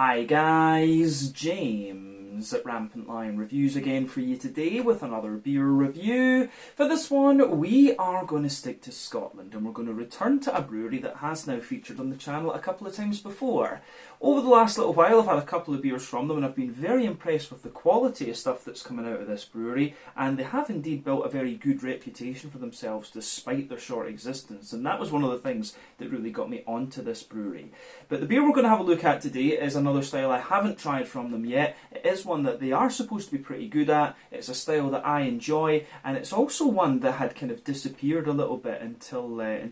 Hi guys, James at Rampant Lion Reviews again for you today with another beer review. For this one we are going to stick to Scotland and we're going to return to a brewery that has now featured on the channel a couple of times before. Over the last little while I've had a couple of beers from them and I've been very impressed with the quality of stuff that's coming out of this brewery, and they have indeed built a very good reputation for themselves despite their short existence, and that was one of the things that really got me onto this brewery. But the beer we're going to have a look at today is another style I haven't tried from them yet. It is one that they are supposed to be pretty good at, it's a style that I enjoy, and it's also one that had kind of disappeared a little bit until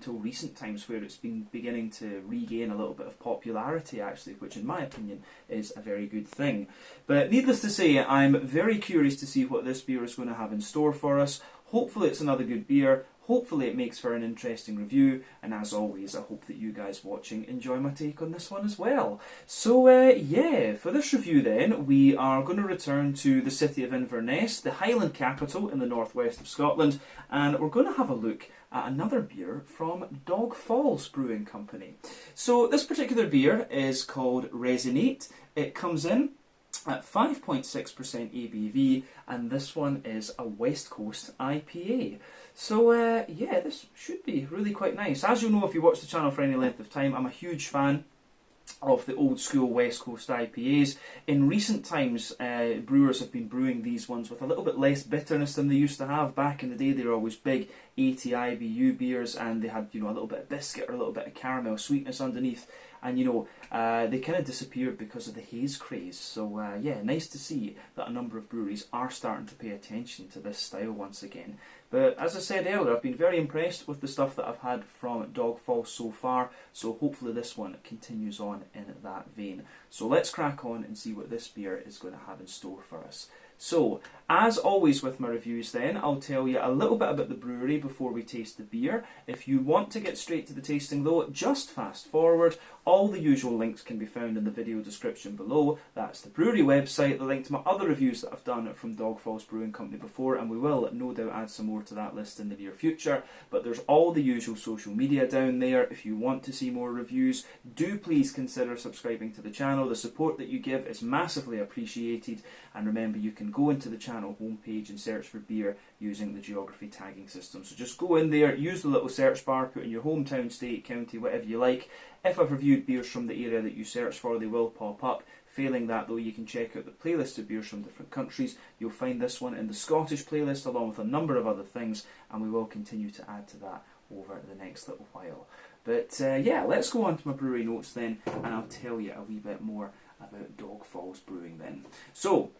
recent times, where it's been beginning to regain a little bit of popularity actually, which in my opinion is a very good thing. But needless to say, I'm very curious to see what this beer is going to have in store for us. Hopefully it's another good beer. Hopefully it makes for an interesting review, and as always I hope that you guys watching enjoy my take on this one as well. So yeah, for this review then we are going to return to the city of Inverness, the Highland capital in the northwest of Scotland, and we're going to have a look at another beer from Falls Brewing Company. So this particular beer is called Resinate. It comes in at 5.6% ABV, and this one is a West Coast IPA. So yeah, this should be really quite nice. As you'll know if you watch the channel for any length of time, I'm a huge fan of the old school West Coast IPAs. In recent times, brewers have been brewing these ones with a little bit less bitterness than they used to have. Back in the day, they were always big 80 IBU beers, and they had, you know, a little bit of biscuit or a little bit of caramel sweetness underneath. And you know, they kind of disappeared because of the haze craze. So yeah, nice to see that a number of breweries are starting to pay attention to this style once again. But as I said earlier, I've been very impressed with the stuff that I've had from Falls so far, so hopefully this one continues on in that vein. So let's crack on and see what this beer is going to have in store for us. So, as always with my reviews then, I'll tell you a little bit about the brewery before we taste the beer. If you want to get straight to the tasting though, just fast forward. All the usual links can be found in the video description below. That's the brewery website, the link to my other reviews that I've done from Falls Brewing Company before, and we will no doubt add some more to that list in the near future. But there's all the usual social media down there. If you want to see more reviews, do please consider subscribing to the channel. The support that you give is massively appreciated, and remember you can go into the channel homepage and search for beer using the geography tagging system. So just go in there, use the little search bar, put in your hometown, state, county, whatever you like. If I've reviewed beers from the area that you search for, they will pop up. Failing that though, you can check out the playlist of beers from different countries. You'll find this one in the Scottish playlist along with a number of other things, and we will continue to add to that over the next little while. But yeah, let's go on to my brewery notes then, and I'll tell you a wee bit more about Falls Brewing then. So,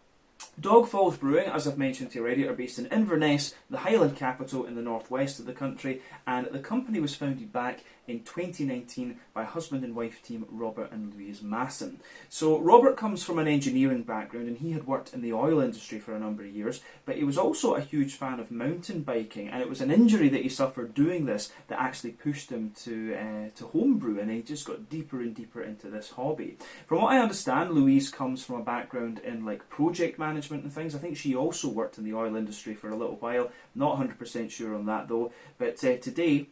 Falls Brewing, as I've mentioned to you already, are based in Inverness, the Highland capital in the northwest of the country, and the company was founded back in 2019 by husband and wife team Robert and Louise Masson. So Robert comes from an engineering background and he had worked in the oil industry for a number of years, but he was also a huge fan of mountain biking, and it was an injury that he suffered doing this that actually pushed him to homebrew, and he just got deeper and deeper into this hobby. From what I understand, Louise comes from a background in like project management and things. I think she also worked in the oil industry for a little while, not 100% sure on that though, but today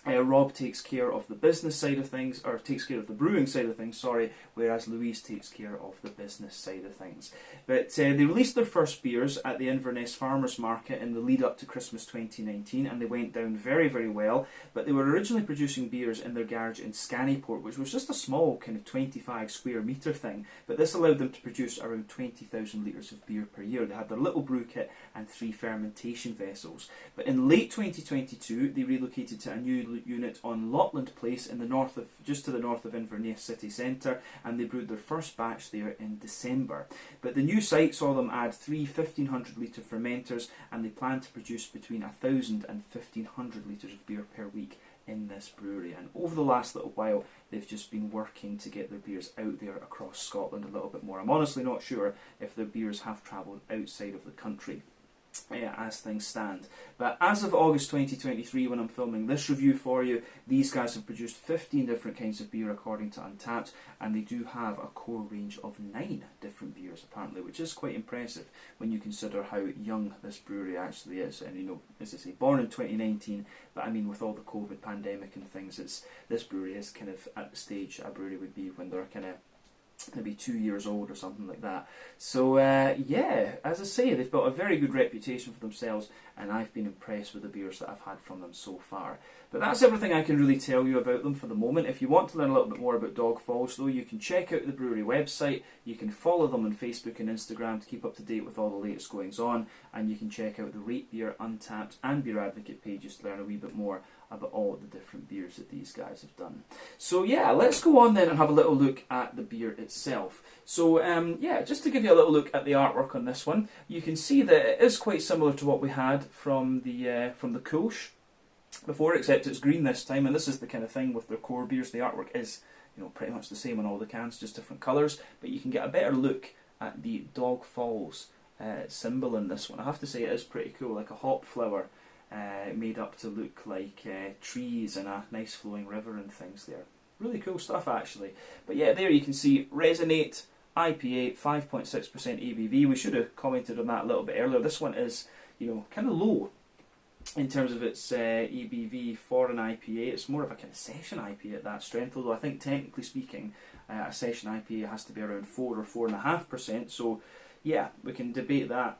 Rob takes care of the business side of things, or takes care of the brewing side of things, sorry, whereas Louise takes care of the business side of things. But they released their first beers at the Inverness Farmers Market in the lead up to Christmas 2019, and they went down very, very well. But they were originally producing beers in their garage in Scanieport, which was just a small kind of 25 square metre thing, but this allowed them to produce around 20,000 litres of beer per year. They had their little brew kit and 3 fermentation vessels. But in late 2022, they relocated to a new unit on Lotland Place in the north of, just to the north of Inverness city centre, and they brewed their first batch there in December. But the new site saw them add 3 1,500 litre fermenters, and they plan to produce between 1,000 and 1,500 litres of beer per week in this brewery. And over the last little while they've just been working to get their beers out there across Scotland a little bit more. I'm honestly not sure if their beers have travelled outside of the country as things stand. But as of August 2023, when I'm filming this review for you, these guys have produced 15 different kinds of beer according to Untappd, and they do have a core range of 9 different beers apparently, which is quite impressive when you consider how young this brewery actually is. And you know, as I say, born in 2019, but I mean with all the COVID pandemic and things, this brewery is kind of at the stage a brewery would be when they're kind of maybe 2 years old or something like that. So yeah, as I say, they've got a very good reputation for themselves, and I've been impressed with the beers that I've had from them so far. But that's everything I can really tell you about them for the moment. If you want to learn a little bit more about Dog Falls though, you can check out the brewery website, you can follow them on Facebook and Instagram to keep up to date with all the latest goings on, and you can check out the Rate Beer, Untappd and Beer Advocate pages to learn a wee bit more about all the different beers that these guys have done. So yeah, let's go on then and have a little look at the beer itself. So yeah, just to give you a little look at the artwork on this one, you can see that it is quite similar to what we had from the Kolsch before, except it's green this time, and this is the kind of thing with their core beers. The artwork is, you know, pretty much the same on all the cans, just different colours, but you can get a better look at the Dog Falls symbol in this one. I have to say it is pretty cool, like a hop flower made up to look like trees and a nice flowing river and things there. Really cool stuff actually. But yeah, there you can see Resinate IPA, 5.6% ABV. We should have commented on that a little bit earlier. This one is, you know, kind of low in terms of its ABV for an IPA. It's more of a kind of session IPA at that strength, although I think technically speaking a session IPA has to be around 4 or 4.5%, so yeah, we can debate that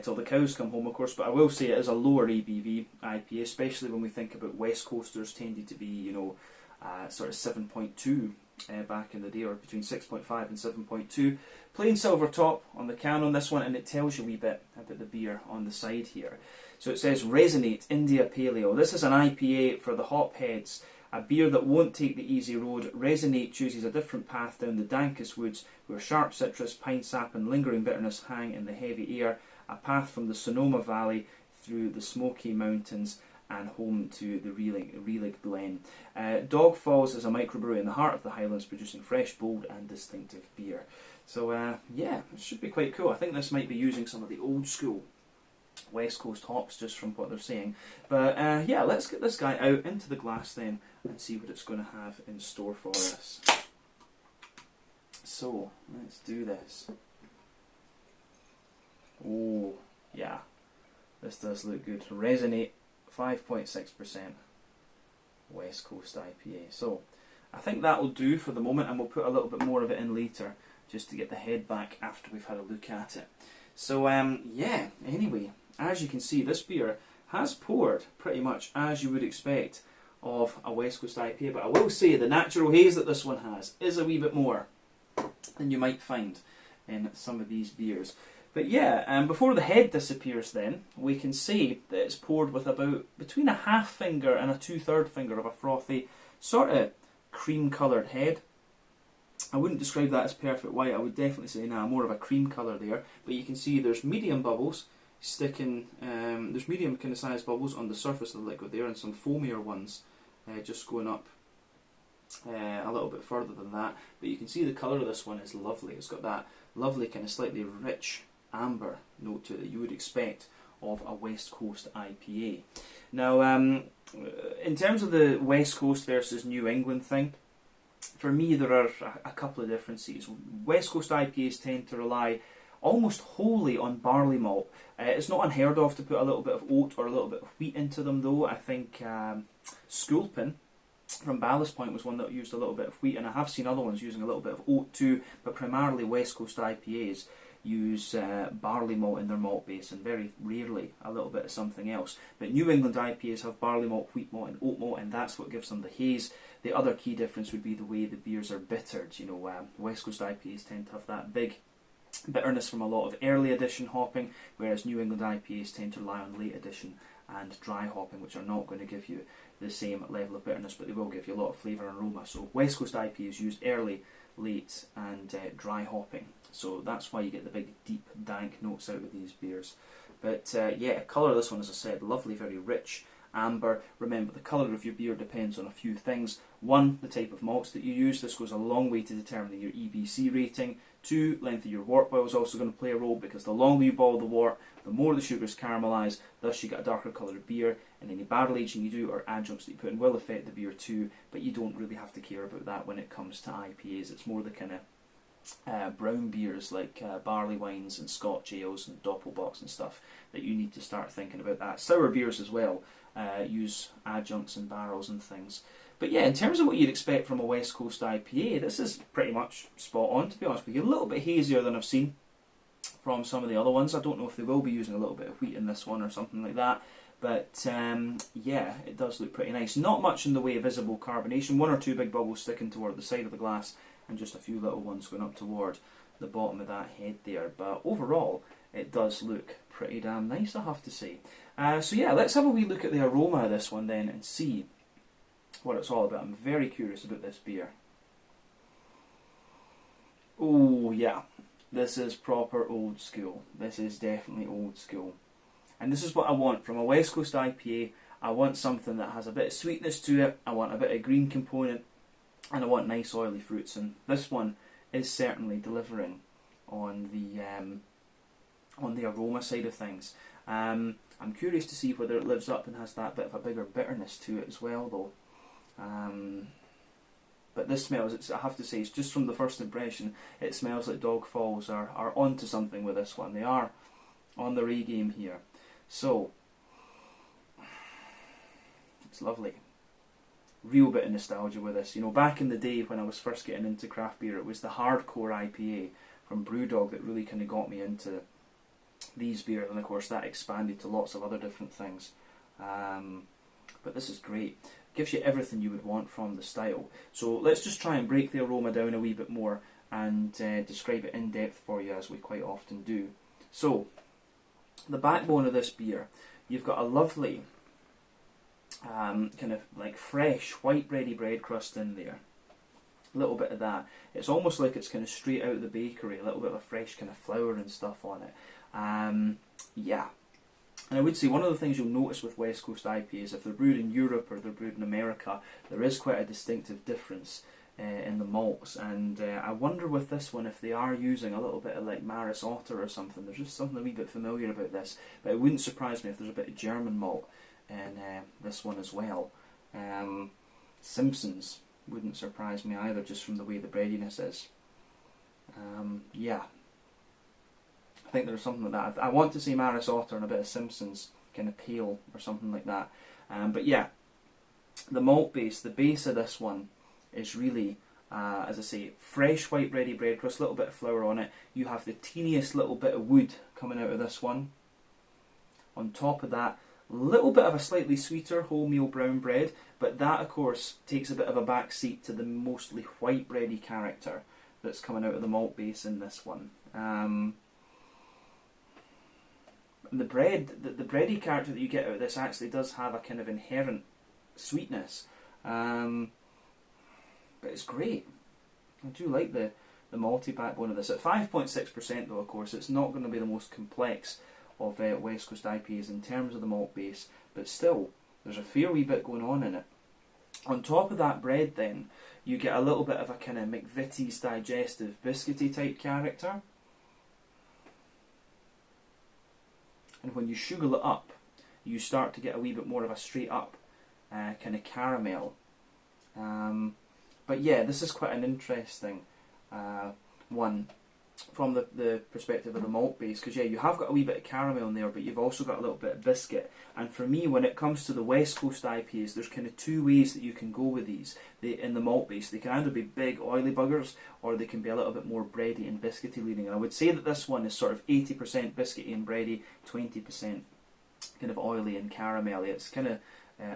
till the cows come home, of course, but I will say it is a lower ABV IPA, especially when we think about West Coasters tended to be, you know, sort of 7.2 back in the day, or between 6.5 and 7.2. Plain silver top on the can on this one, and it tells you a wee bit about the beer on the side here. So it says Resinate India Paleo. This is an IPA for the hopheads, a beer that won't take the easy road. Resinate chooses a different path down the dankest woods, where sharp citrus, pine sap and lingering bitterness hang in the heavy air, a path from the Sonoma Valley through the Smoky Mountains and home to the Reelig Glen. Dog Falls is a microbrewery in the heart of the Highlands, producing fresh, bold and distinctive beer. So yeah, it should be quite cool. I think this might be using some of the old school West Coast hops, just from what they're saying. But yeah, let's get this guy out into the glass then and see what it's going to have in store for us. So, let's do this. Oh, yeah. This does look good. Resinate, 5.6% West Coast IPA. So, I think that will do for the moment, and we'll put a little bit more of it in later, just to get the head back after we've had a look at it. So, yeah, anyway, as you can see, this beer has poured pretty much as you would expect of a West Coast IPA, but I will say the natural haze that this one has is a wee bit more than you might find in some of these beers. But yeah, before the head disappears then, we can see that it's poured with about between a half finger and a 2/3 finger of a frothy, sort of cream coloured head. I wouldn't describe that as perfect white, I would definitely say more of a cream colour there, but you can see there's medium bubbles sticking, there's medium kind of sized bubbles on the surface of the liquid there, and some foamier ones just going up a little bit further than that. But you can see the colour of this one is lovely. It's got that lovely kind of slightly rich amber note to it that you would expect of a West Coast IPA. Now, in terms of the West Coast versus New England thing, for me there are a couple of differences. West Coast IPAs tend to rely almost wholly on barley malt. It's not unheard of to put a little bit of oat or a little bit of wheat into them though. I think Sculpin from Ballast Point was one that used a little bit of wheat, and I have seen other ones using a little bit of oat too, but primarily West Coast IPAs use barley malt in their malt base, and very rarely a little bit of something else. But New England IPAs have barley malt, wheat malt and oat malt, and that's what gives them the haze. The other key difference would be the way the beers are bittered. You know, West Coast IPAs tend to have that big bitterness from a lot of early edition hopping, whereas New England IPAs tend to rely on late edition and dry hopping, which are not going to give you the same level of bitterness, but they will give you a lot of flavour and aroma. So West Coast IPAs use early, late and dry hopping, so that's why you get the big deep dank notes out of these beers. But yeah, colour of this one, as I said, lovely, very rich amber. Remember, the colour of your beer depends on a few things. One, the type of malts that you use. This goes a long way to determining your EBC rating. Two, length of your wort boil is also going to play a role, because the longer you boil the wort, the more the sugars caramelise, thus you get a darker coloured beer, and any barrel aging you do or adjuncts that you put in will affect the beer too, but you don't really have to care about that when it comes to IPAs. It's more the kind of brown beers like barley wines and Scotch ales and doppelbocks and stuff that you need to start thinking about that. Sour beers as well use adjuncts and barrels and things. But yeah, in terms of what you'd expect from a West Coast IPA, this is pretty much spot on, to be honest with you. A little bit hazier than I've seen from some of the other ones. I don't know if they will be using a little bit of wheat in this one or something like that. But yeah, it does look pretty nice. Not much in the way of visible carbonation. One or two big bubbles sticking toward the side of the glass and just a few little ones going up toward the bottom of that head there. But overall, it does look pretty damn nice, I have to say. So yeah, let's have a wee look at the aroma of this one then and see what it's all about. I'm very curious about this beer. Oh yeah, this is proper old school. This is definitely old school. And this is what I want from a West Coast IPA. I want something that has a bit of sweetness to it, I want a bit of green component, and I want nice oily fruits. And this one is certainly delivering on the aroma side of things. I'm curious to see whether it lives up and has that bit of a bigger bitterness to it as well, though. But this smells, I have to say, it's just from the first impression, it smells like Dog Falls are onto something with this one. They are on their A game here. So, it's lovely. Real bit of nostalgia with this. You know, back in the day when I was first getting into craft beer, it was the hardcore IPA from Brewdog that really kind of got me into these beers, and of course that expanded to lots of other different things. But this is great. Gives you everything you would want from the style. So let's just try and break the aroma down a wee bit more and describe it in depth for you, as we quite often do. So, the backbone of this beer, you've got a lovely kind of like fresh white bready bread crust in there. A little bit of that. It's almost like it's kind of straight out of the bakery, a little bit of a fresh kind of flour and stuff on it. Yeah. And I would say one of the things you'll notice with West Coast IPAs, if they're brewed in Europe or they're brewed in America, there is quite a distinctive difference in the malts. And I wonder with this one if they are using a little bit of like Maris Otter or something. There's just something a wee bit familiar about this. But it wouldn't surprise me if there's a bit of German malt in this one as well. Simpsons wouldn't surprise me either, just from the way the breadiness is. Yeah. I think there's something like that. I want to see Maris Otter and a bit of Simpsons kind of pale or something like that. But yeah, the malt base, the base of this one is really, as I say, fresh white bready bread crust, a little bit of flour on it. You have the teeniest little bit of wood coming out of this one. On top of that, a little bit of a slightly sweeter wholemeal brown bread, but that of course takes a bit of a back seat to the mostly white bready character that's coming out of the malt base in this one. The bread, the bready character that you get out of this actually does have a kind of inherent sweetness, but it's great. I do like the malty backbone of this. At 5.6% though, of course, it's not going to be the most complex of West Coast IPAs in terms of the malt base, but still, there's a fair wee bit going on in it. On top of that bread then, you get a little bit of a kind of McVitie's digestive biscuity type character. And when you sugar it up, you start to get a wee bit more of a straight up kind of caramel. But yeah, this is quite an interesting one from the perspective of the malt base, because yeah, you have got a wee bit of caramel in there, but you've also got a little bit of biscuit. And for me, when it comes to the West Coast IPAs, there's kind of two ways that you can go with these. In the malt base, they can either be big oily buggers, or they can be a little bit more bready and biscuity leaning. And I would say that this one is sort of 80% biscuity and bready, 20% kind of oily and caramelly. It's kind of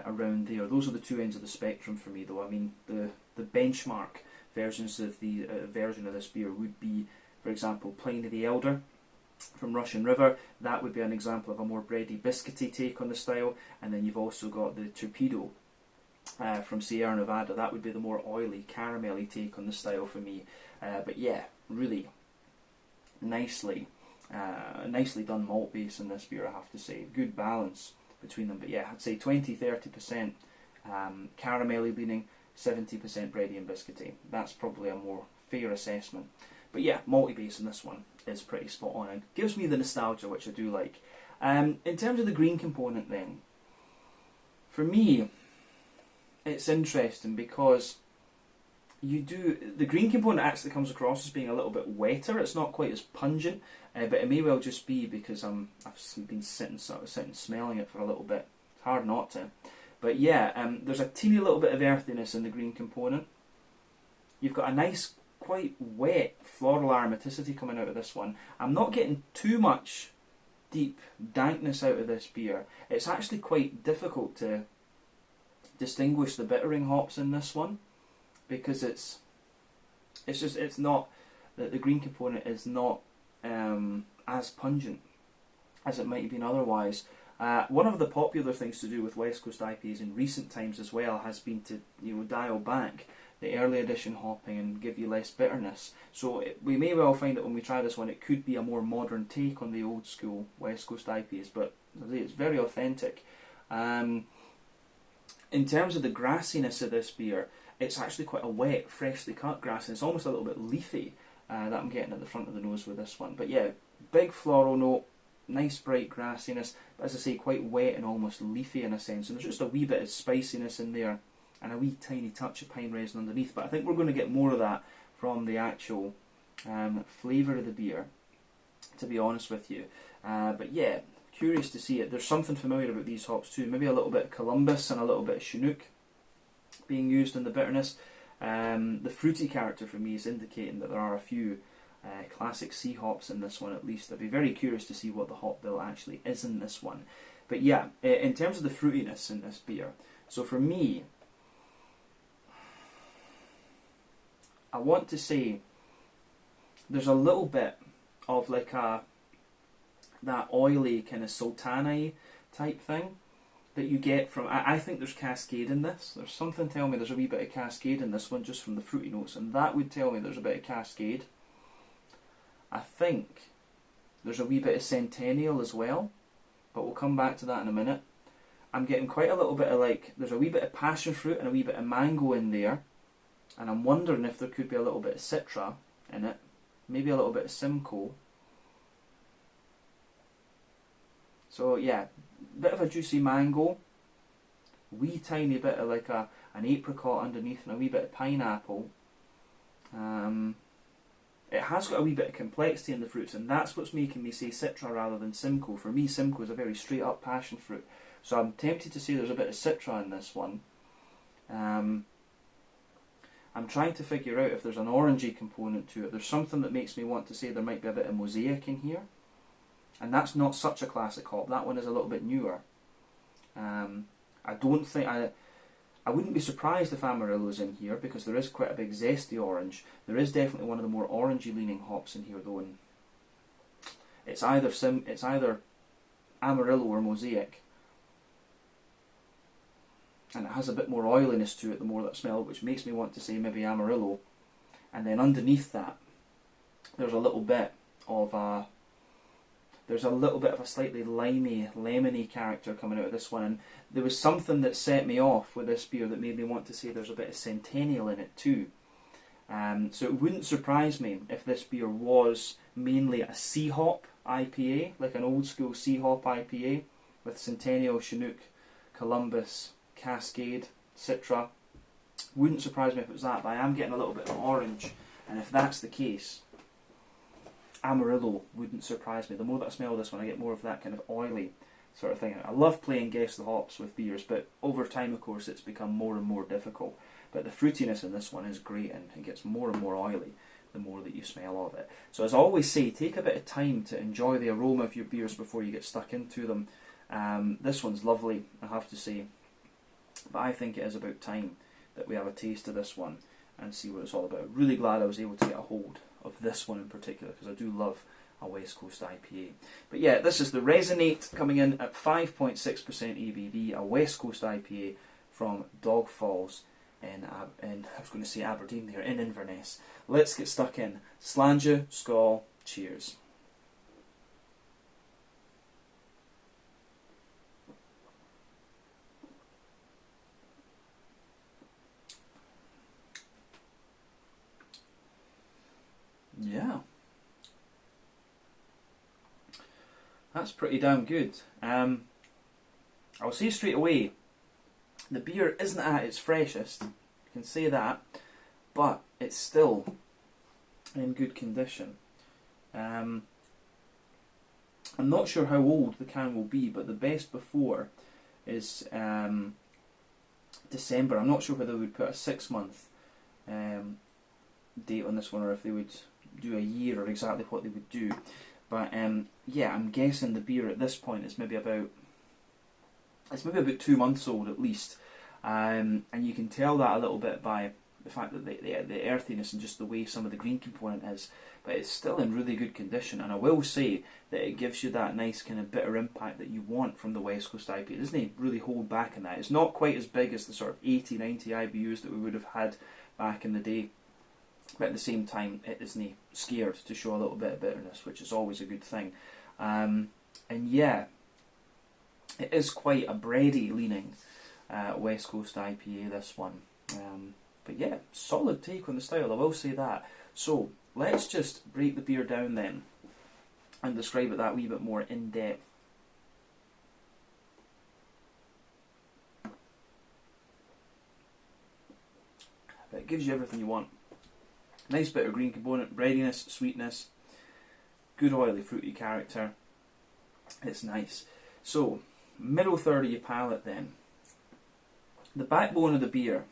around there. Those are the two ends of the spectrum for me, though. I mean, the benchmark versions of the version of this beer would be, for example, Pliny the Elder from Russian River. That would be an example of a more bready, biscuity take on the style. And then you've also got the Torpedo from Sierra Nevada. That would be the more oily, caramelly take on the style for me. But yeah, really nicely done malt base in this beer, I have to say. Good balance between them. But yeah, I'd say 20-30% caramelly leaning, 70% bready and biscuity. That's probably a more fair assessment. But yeah, malty base in this one is pretty spot on and gives me the nostalgia, which I do like. In terms of the green component then, for me, it's interesting because the green component actually comes across as being a little bit wetter. It's not quite as pungent, but it may well just be because I've been sitting smelling it for a little bit. It's hard not to. But yeah, there's a teeny little bit of earthiness in the green component. You've got a nice, quite wet floral aromaticity coming out of this one. I'm not getting too much deep dankness out of this beer. It's actually quite difficult to distinguish the bittering hops in this one, because it's not, the green component is not as pungent as it might have been otherwise. One of the popular things to do with West Coast IPAs in recent times as well has been to dial back the early edition hopping and give you less bitterness. So we may well find that when we try this one, it could be a more modern take on the old school West Coast IPAs, but it's very authentic. In terms of the grassiness of this beer, it's actually quite a wet, freshly cut grass, and it's almost a little bit leafy that I'm getting at the front of the nose with this one. But yeah, big floral note, nice bright grassiness, but as I say, quite wet and almost leafy in a sense. And there's just a wee bit of spiciness in there, and a wee tiny touch of pine resin underneath. But I think we're going to get more of that from the actual flavour of the beer, to be honest with you. But yeah, curious to see it. There's something familiar about these hops too. Maybe a little bit of Columbus and a little bit of Chinook being used in the bitterness. The fruity character for me is indicating that there are a few classic sea hops in this one at least. I'd be very curious to see what the hop bill actually is in this one. But yeah, in terms of the fruitiness in this beer, so for me, I want to say there's a little bit of like that oily kind of sultana type thing that you get from, I think there's Cascade in this. There's something telling me there's a wee bit of Cascade in this one just from the fruity notes, and that would tell me there's a bit of Cascade. I think there's a wee bit of Centennial as well, but we'll come back to that in a minute. I'm getting quite a little bit of there's a wee bit of passion fruit and a wee bit of mango in there, and I'm wondering if there could be a little bit of Citra in it, maybe a little bit of Simcoe. So yeah, bit of a juicy mango, wee tiny bit of an apricot underneath, and a wee bit of pineapple. It has got a wee bit of complexity in the fruits, and that's what's making me say Citra rather than Simcoe. For me, Simcoe is a very straight up passion fruit, so I'm tempted to say there's a bit of Citra in this one. I'm trying to figure out if there's an orangey component to it. There's something that makes me want to say there might be a bit of Mosaic in here, and that's not such a classic hop. That one is a little bit newer. I don't think I wouldn't be surprised if Amarillo's in here, because there is quite a big zesty orange. There is definitely one of the more orangey leaning hops in here though, and it's either Amarillo or Mosaic, and it has a bit more oiliness to it the more that I smell it, which makes me want to say maybe Amarillo. And then underneath that, there's a little bit of a slightly limey, lemony character coming out of this one, and there was something that set me off with this beer that made me want to say there's a bit of Centennial in it too. So it wouldn't surprise me if this beer was mainly a sea hop IPA, like an old school sea hop IPA, with Centennial, Chinook, Columbus, Cascade, Citra. Wouldn't surprise me if it was that, but I am getting a little bit of orange, and if that's the case, Amarillo wouldn't surprise me. The more that I smell this one, I get more of that kind of oily sort of thing. I love playing Guess the Hops with beers, but over time, of course, it's become more and more difficult. But the fruitiness in this one is great, and it gets more and more oily the more that you smell of it. So as I always say, take a bit of time to enjoy the aroma of your beers before you get stuck into them. This one's lovely, I have to say. But I think it is about time that we have a taste of this one and see what it's all about. Really glad I was able to get a hold of this one in particular, because I do love a West Coast IPA. But yeah, this is the Resinate coming in at 5.6% ABV, a West Coast IPA from Dog Falls in I was going to say Aberdeen there, in Inverness. Let's get stuck in. Slàinte, skål, cheers. Yeah, that's pretty damn good. I'll say straight away, the beer isn't at its freshest, you can say that, but it's still in good condition. I'm not sure how old the can will be, but the best before is December. I'm not sure whether they would put a 6-month date on this one, or if they would do a year, or exactly what they would do. But yeah, I'm guessing the beer at this point is maybe about 2 months old at least, and you can tell that a little bit by the fact that the earthiness and just the way some of the green component is. But it's still in really good condition, and I will say that it gives you that nice kind of bitter impact that you want from the West Coast IPA. It doesn't really hold back in that. It's not quite as big as the sort of 80, 90 IBUs that we would have had back in the day, but at the same time it isn't scared to show a little bit of bitterness, which is always a good thing. And yeah, it is quite a bready leaning West Coast IPA, this one. But yeah, solid take on the style, I will say that. So let's just break the beer down then and describe it that wee bit more in depth. But it gives you everything you want. Nice bit of green component, breadiness, sweetness, good oily fruity character. It's nice. So, middle third of your palate then. The backbone of the beer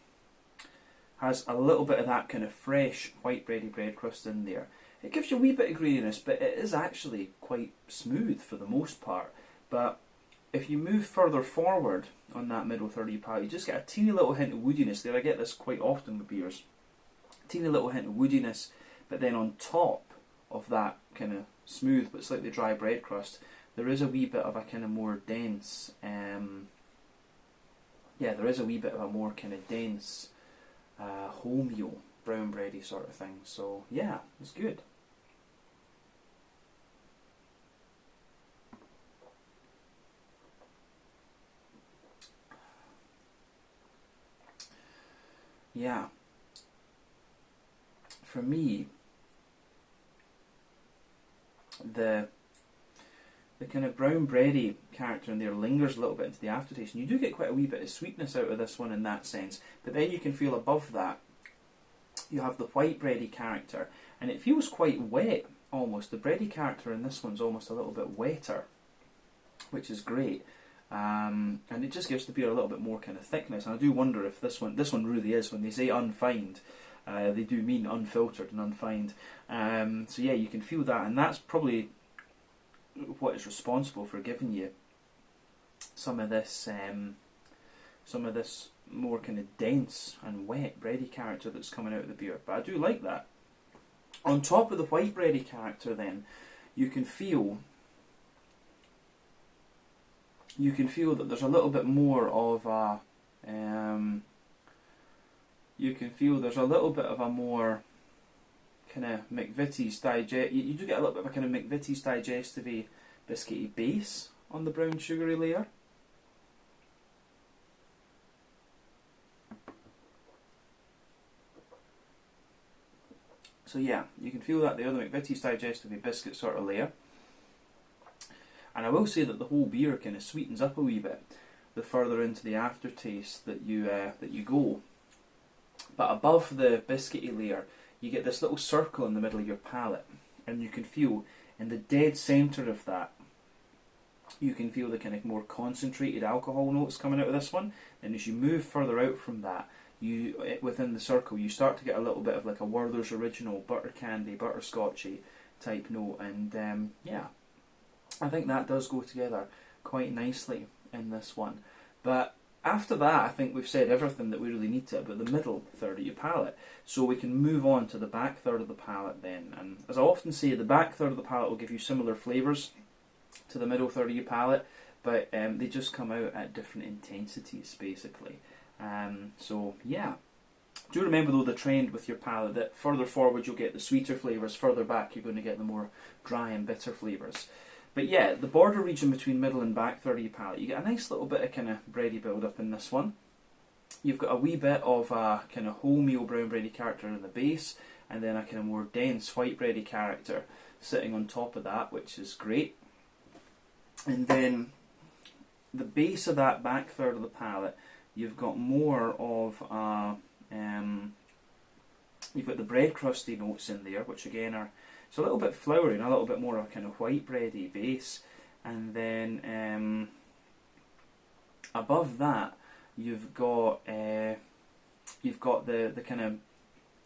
has a little bit of that kind of fresh white bready bread crust in there. It gives you a wee bit of graininess, but it is actually quite smooth for the most part. But if you move further forward on that middle third of your palate, you just get a teeny little hint of woodiness there. I get this quite often with beers. Teeny little hint of woodiness, but then on top of that kind of smooth but slightly dry bread crust, there is a wee bit of a kind of more dense, there is a wee bit of a more kind of dense wholemeal brown bready sort of thing. So yeah, it's good. Yeah, for me, the kind of brown bready character in there lingers a little bit into the aftertaste, and you do get quite a wee bit of sweetness out of this one in that sense. But then you can feel above that, you have the white bready character, and it feels quite wet almost. The bready character in this one's almost a little bit wetter, which is great. And it just gives the beer a little bit more kind of thickness. And I do wonder if this one really is, when they say unfined, they do mean unfiltered and unfined. So yeah, you can feel that, and that's probably what is responsible for giving you some of this more kind of dense and wet bready character that's coming out of the beer. But I do like that. On top of the white bready character, then you can feel that there's a little bit more of a more kind of McVitie's digest. You do get a little bit of a kind of McVitie's digestive biscuity base on the brown sugary layer. So yeah, you can feel that there, the McVitie's digestive biscuit sort of layer. And I will say that the whole beer kind of sweetens up a wee bit the further into the aftertaste that you go. But above the biscuity layer, you get this little circle in the middle of your palate, and you can feel in the dead centre of that, you can feel the kind of more concentrated alcohol notes coming out of this one. And as you move further out from that, within the circle, you start to get a little bit of like a Werther's Original butter candy, butterscotchy type note, and yeah, I think that does go together quite nicely in this one. But after that, I think we've said everything that we really need to about the middle third of your palate. So we can move on to the back third of the palate then. And as I often say, the back third of the palate will give you similar flavours to the middle third of your palate, but they just come out at different intensities, basically. So yeah. Do remember though the trend with your palate that further forward you'll get the sweeter flavours, further back you're going to get the more dry and bitter flavours. But yeah, the border region between middle and back third of your palate, you get a nice little bit of kind of bready build up in this one. You've got a wee bit of a kind of wholemeal brown bready character in the base, and then a kind of more dense white bready character sitting on top of that, which is great. And then the base of that back third of the palate, you've got more of a, you've got the bread crusty notes in there, which again are, it's a little bit floury and a little bit more of a kind of white bready base. And then above that, You've got the kind of,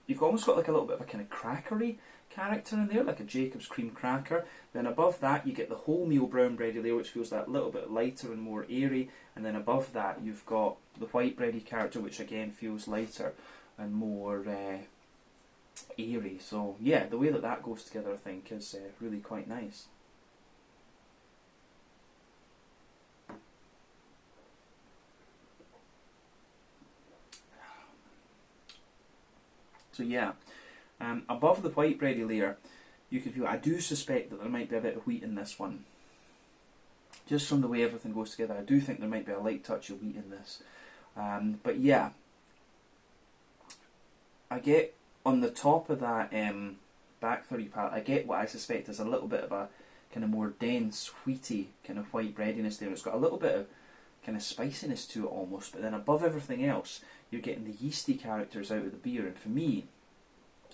you've almost got like a little bit of a kind of crackery character in there, like a Jacob's cream cracker. Then above that you get the wholemeal brown bready layer, which feels that little bit lighter and more airy. And then above that you've got the white bready character, which again feels lighter and more airy. So yeah, the way that that goes together, I think, is really quite nice. So yeah, above the white bready layer, you can feel, I do suspect that there might be a bit of wheat in this one. Just from the way everything goes together, I do think there might be a light touch of wheat in this. But yeah, I get on the top of that back third of your palate, I get what I suspect is a little bit of a kind of more dense, wheaty kind of white breadiness there. It's got a little bit of kind of spiciness to it almost, but then above everything else, you're getting the yeasty characters out of the beer. And for me,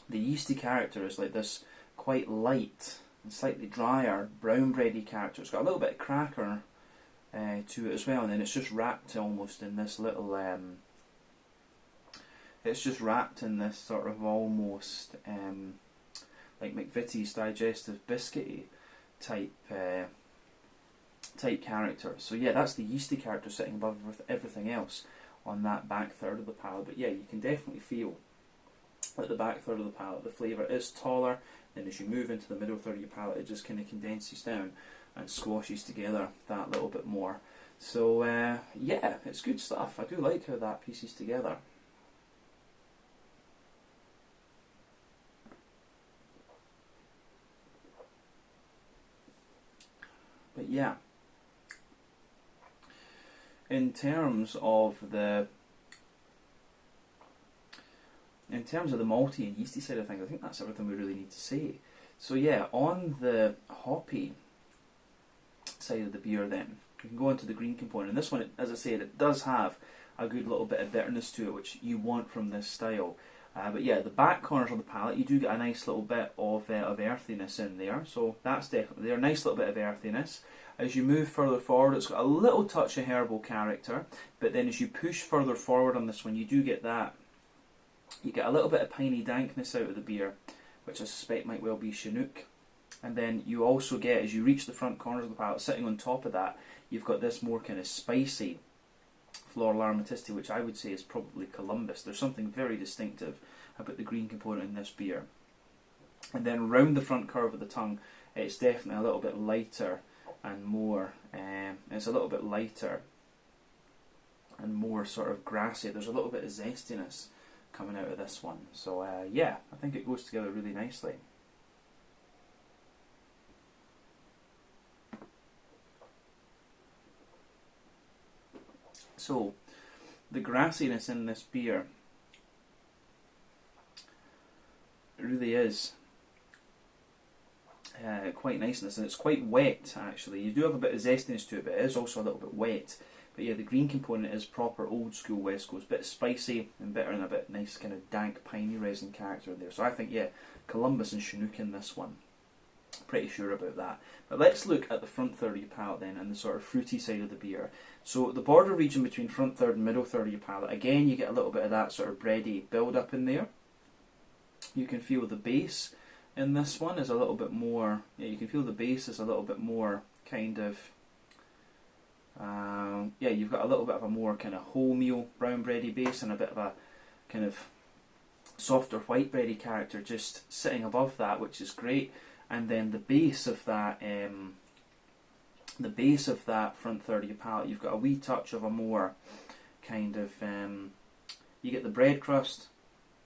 the yeasty character is like this quite light and slightly drier brown bready character. It's got a little bit of cracker to it as well, and then it's just wrapped almost in this little it's just wrapped in this sort of almost like McVitie's digestive biscuity type character. So yeah, that's the yeasty character sitting above everything else on that back third of the palate. But yeah, you can definitely feel at the back third of the palate the flavour is taller, then as you move into the middle third of your palate it just kind of condenses down and squashes together that little bit more. So yeah, it's good stuff. I do like how that pieces together. But yeah, in terms of the malty and yeasty side of things, I think that's everything we really need to say. So yeah, on the hoppy side of the beer then, we can go into the green component. And this one, as I said, it does have a good little bit of bitterness to it, which you want from this style. But yeah, the back corners of the palate, you do get a nice little bit of earthiness in there. So that's definitely there, a nice little bit of earthiness. As you move further forward, it's got a little touch of herbal character. But then as you push further forward on this one, you do get that. You get a little bit of piney dankness out of the beer, which I suspect might well be Chinook. And then you also get, as you reach the front corners of the palate, sitting on top of that, you've got this more kind of spicy floral aromaticity, which I would say is probably Columbus. There's something very distinctive about the green component in this beer. And then round the front curve of the tongue, it's definitely a little bit lighter and more, it's a little bit lighter and more sort of grassy. There's a little bit of zestiness coming out of this one. So yeah, I think it goes together really nicely. So, the grassiness in this beer really is quite nice in this, and it's quite wet actually. You do have a bit of zestiness to it, but it is also a little bit wet. But yeah, the green component is proper old school West Coast, bit spicy and bitter and a bit nice kind of dank piney resin character there. So I think yeah, Columbus and Chinook in this one. Pretty sure about that. But let's look at the front third of your palate then, and the sort of fruity side of the beer. So the border region between front third and middle third of your palate, again you get a little bit of that sort of bready build up in there. You can feel the base in this one is a little bit more, yeah, you can feel the base is a little bit more kind of, yeah, you've got a little bit of a more kind of wholemeal brown bready base and a bit of a kind of softer white bready character just sitting above that, which is great. And then the base of that front third of your palate, you've got a wee touch of a more kind of, you get the bread crust,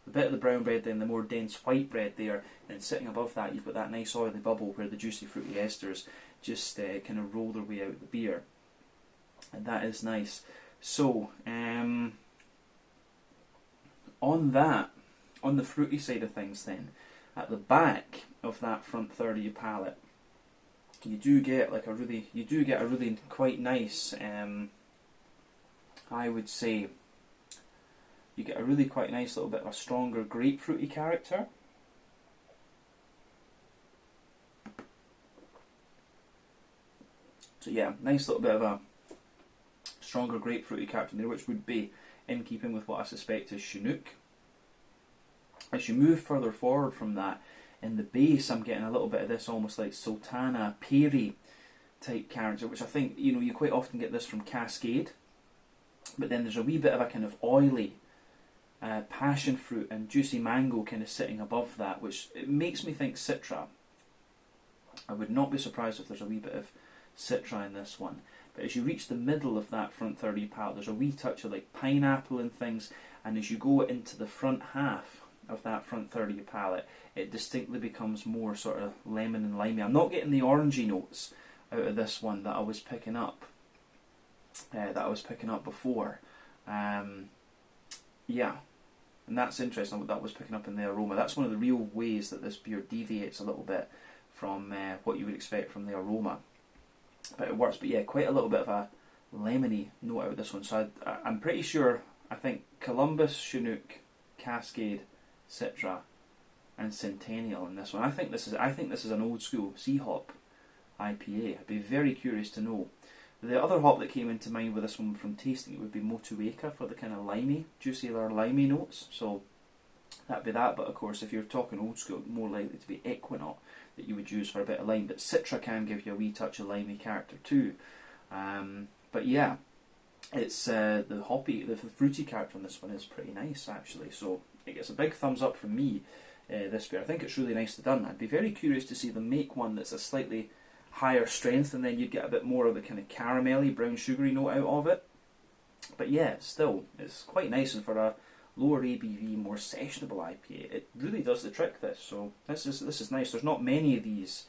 the bit of the brown bread, then the more dense white bread there, and sitting above that you've got that nice oily bubble where the juicy fruity esters just kind of roll their way out of the beer, and that is nice. So on the fruity side of things then, at the back of that front third of your palate, you do get a really quite nice, I would say, you get a really quite nice little bit of a stronger grapefruity character. So yeah, nice little bit of a stronger grapefruity character in there, which would be in keeping with what I suspect is Chinook. As you move further forward from that, in the base I'm getting a little bit of this almost like Sultana Peri type character, which I think, you quite often get this from Cascade, but then there's a wee bit of a kind of oily passion fruit and juicy mango kind of sitting above that, which it makes me think Citra. I would not be surprised if there's a wee bit of Citra in this one. But as you reach the middle of that front third of your palate, there's a wee touch of like pineapple and things, and as you go into the front half of that front third of your palate, it distinctly becomes more sort of lemon and limey. I'm not getting the orangey notes out of this one that I was picking up. Before. Yeah, and that's interesting what that was picking up in the aroma. That's one of the real ways that this beer deviates a little bit from what you would expect from the aroma. But it works. But yeah, quite a little bit of a lemony note out of this one. So I'm pretty sure, I think Columbus, Chinook, Cascade, Citra, and Centennial in this one. I think this is an old school sea hop IPA. I'd be very curious to know. The other hop that came into mind with this one from tasting it would be Motueka for the kind of limey, juicier limey notes. So that'd be that. But of course, if you're talking old school, more likely to be Equinox that you would use for a bit of lime. But Citra can give you a wee touch of limey character too. But yeah, it's the hoppy, the fruity character on this one is pretty nice actually. So it gets a big thumbs up from me. This beer, I think it's really nicely done. I'd be very curious to see them make one that's a slightly higher strength, and then you'd get a bit more of the kind of caramelly, brown sugary note out of it. But yeah, still, it's quite nice, and for a lower ABV, more sessionable IPA, it really does the trick. This, so this is nice. There's not many of these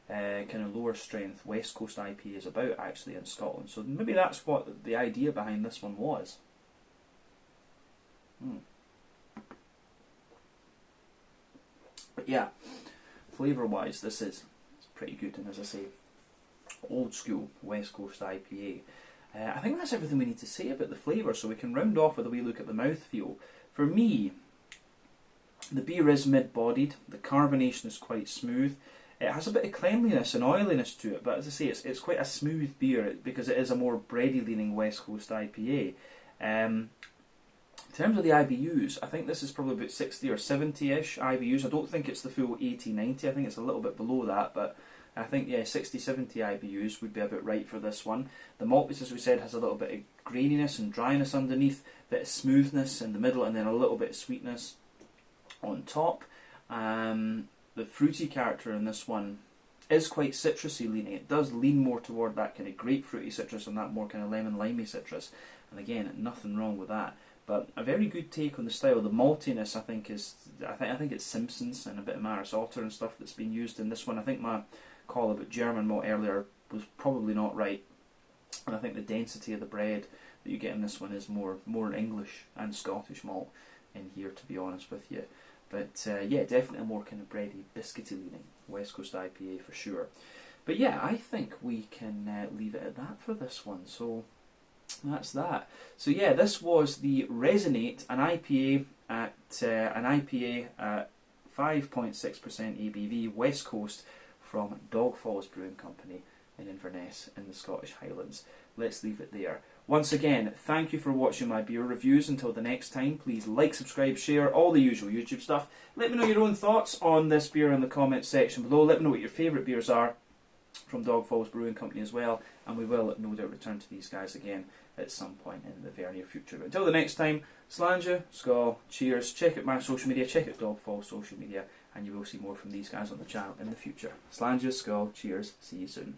kind of lower strength West Coast IPAs about actually in Scotland, so maybe that's what the idea behind this one was. But yeah, flavour wise, this is pretty good, and as I say, old school West Coast IPA. I think that's everything we need to say about the flavour, so we can round off with a wee look at the mouthfeel. For me, the beer is mid-bodied, the carbonation is quite smooth, it has a bit of cleanliness and oiliness to it, but as I say, it's quite a smooth beer because it is a more bready leaning West Coast IPA. In terms of the IBUs, I think this is probably about 60 or 70-ish IBUs. I don't think it's the full 80, 90, I think it's a little bit below that, but I think, yeah, 60, 70 IBUs would be about right for this one. The maltiness, as we said, has a little bit of graininess and dryness underneath, a bit of smoothness in the middle, and then a little bit of sweetness on top. The fruity character in this one is quite citrusy leaning. It does lean more toward that kind of grapefruity citrus and that more kind of lemon limey citrus. And again, nothing wrong with that. But a very good take on the style. The maltiness, I think it's Simpsons and a bit of Maris Otter and stuff that's been used in this one. I think my call about German malt earlier was probably not right, and I think the density of the bread that you get in this one is more English and Scottish malt in here, to be honest with you. But yeah, definitely a more kind of bready, biscuity leaning West Coast IPA for sure. But yeah, I think we can leave it at that for this one. So that's that. So yeah, this was the Resinate, an IPA at 5.6% ABV, West Coast, from Falls Brewing Company in Inverness in the Scottish Highlands. Let's leave it there. Once again, thank you for watching my beer reviews. Until the next time, please like, subscribe, share, all the usual YouTube stuff. Let me know your own thoughts on this beer in the comments section below. Let me know what your favourite beers are from Falls Brewing Company as well, and we will no doubt return to these guys again at some point in the very near future. But until the next time, Slàinte, Skål, cheers. Check out my social media, check out Falls social media, and you will see more from these guys on the channel in the future. Slàinte, Skål, cheers, see you soon.